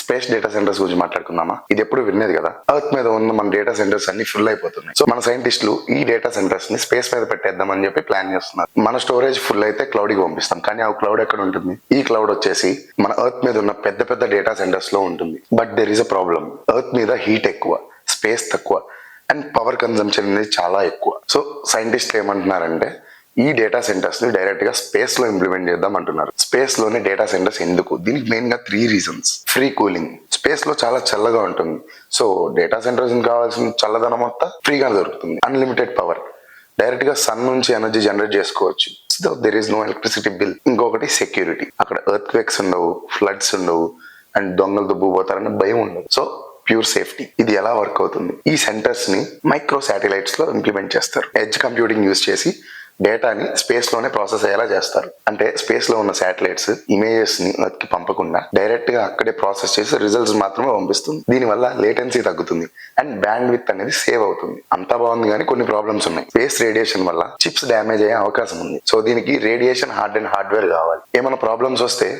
Space data centres గురించి మాట్లాడుకుందామా? ఇది ఎప్పుడు వినేది కదా. ఎర్త్ మీద ఉన్న మన డేటా సెంటర్స్ అన్ని ఫుల్ అయిపోతున్నాయి. సో మన సైంటిస్టులు ఈ డేటా సెంటర్స్ ని స్పేస్ మీద పెట్టేద్దామని చెప్పి ప్లాన్ చేస్తున్నారు. మన స్టోరేజ్ ఫుల్ అయితే క్లౌడ్ కి పంపిస్తాం, కానీ ఆ క్లౌడ్ ఎక్కడ ఉంటుంది? ఈ క్లౌడ్ వచ్చేసి మన ఎర్త్ మీద ఉన్న పెద్ద పెద్ద డేటా సెంటర్స్ లో ఉంటుంది. But there is a problem. Earth మీద హీట్ ఎక్కువ, స్పేస్ తక్కువ అండ్ పవర్ కన్సంప్షన్ అనేది చాలా ఎక్కువ. సో సైంటిస్టులు ఏమంటున్నారంటే ఈ డేటా సెంటర్స్ ని డైరెక్ట్ గా స్పేస్ లో ఇంప్లిమెంట్ చేద్దాం అంటున్నారు. స్పేస్ లోనే డేటా సెంటర్స్ ఎందుకు? దీనికి మెయిన్ గా 3 రీజన్స్. Free cooling. స్పేస్ లో చాలా చల్లగా ఉంటుంది, సో డేటా సెంటర్స్ కావాల్సిన చల్లదనం మొత్తం ఫ్రీగా దొరుకుతుంది. Unlimited power. డైరెక్ట్ గా సన్ నుంచి ఎనర్జీ జనరేట్ చేసుకోవచ్చు. So there is no electricity bill. ఇంకొకటి సెక్యూరిటీ. అక్కడ ఎర్త్ క్వేక్స్ ఉండవు, ఫ్లడ్స్ ఉండవు అండ్ దొంగలు దుబ్బుపోతారన్న భయం ఉండదు. So pure safety. ఇది ఎలా వర్క్ అవుతుంది? ఈ సెంటర్స్ ని మైక్రో శాటిలైట్స్ లో ఇంప్లిమెంట్ చేస్తారు. ఎడ్జ్ కంప్యూటింగ్ యూజ్ చేసి డేటాని స్పేస్ లోనే ప్రాసెస్ అయ్యేలా చేస్తారు. అంటే స్పేస్ లో ఉన్న శాటిలైట్స్ ఇమేజెస్ ని ఎర్త్ కి పంపకుండా డైరెక్ట్ గా అక్కడే ప్రాసెస్ చేసి రిజల్ట్స్ మాత్రమే పంపిస్తుంది. దీనివల్ల లేటెన్సీ తగ్గుతుంది అండ్ బ్యాండ్ విత్ అనేది సేవ్ అవుతుంది. అంతా బాగుంది, కానీ కొన్ని ప్రాబ్లమ్స్ ఉన్నాయి. స్పేస్ రేడియేషన్ వల్ల చిప్స్ డ్యామేజ్ అయ్యే అవకాశం ఉంది. సో దీనికి రేడియేషన్ హార్డ్వేర్ కావాలి. ఏమైనా ప్రాబ్లమ్స్ వస్తే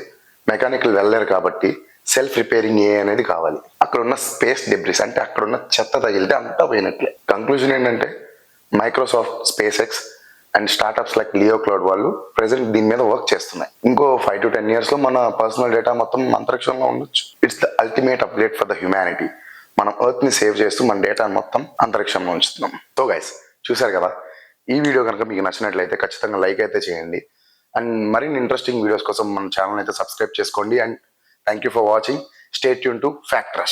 మెకానికల్ వెళ్ళలేరు కాబట్టి సెల్ఫ్ రిపేరింగ్ అనేది కావాలి. అక్కడ ఉన్న స్పేస్ డెబ్రిస్ అంటే అక్కడ ఉన్న చెత్త తగిలితే అంతా పోయినట్లే. కంక్లూజన్ ఏంటంటే Microsoft, space X and startups like Leo cloud వాళ్ళు ప్రెసెంట్ దీని మీద వర్క్ చేస్తున్నాయి. ఇంకో 5 to 10 years లో మన పర్సనల్ డేటా మొత్తం అంతరిక్షంలో ఉండొచ్చు. It's the ultimate upgrade for the humanity. మనం ఎర్త్ ని సేవ్ చేస్తూ మన డేటా మొత్తం అంతరిక్షంలో ఉంచుతున్నాం. సో గైస్, చూసారు కదా, ఈ వీడియో కనుక మీకు నచ్చినట్లయితే ఖచ్చితంగా లైక్ అయితే చేయండి. అండ్ మరిన్ని ఇంట్రెస్టింగ్ వీడియోస్ కోసం మన ఛానల్ అయితే సబ్స్క్రైబ్ చేసుకోండి. And thank you for watching. Stay tune to fact rush.